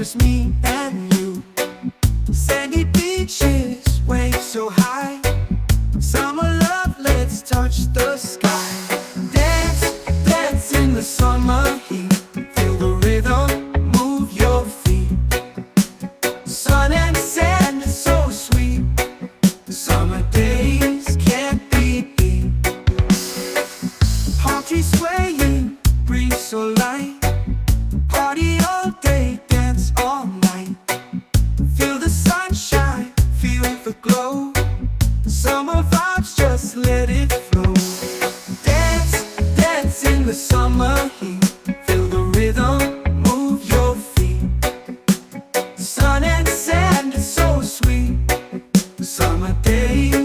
just me and you. Sandy beaches, waves so high. Summer love, let's touch the sky. Dance, dance in the summer heat. Feel the rhythm, move your feet. Sun and sand, so sweet. The summer days can't be beat. Palm trees swaying, breeze so light. Party all day, dance all night. Feel the sunshine, feel the glow. Summer vibes, just let it flow. Dance, dance in the summer heat. Feel the rhythm, move your feet. Sun and sand, so sweet. Summer days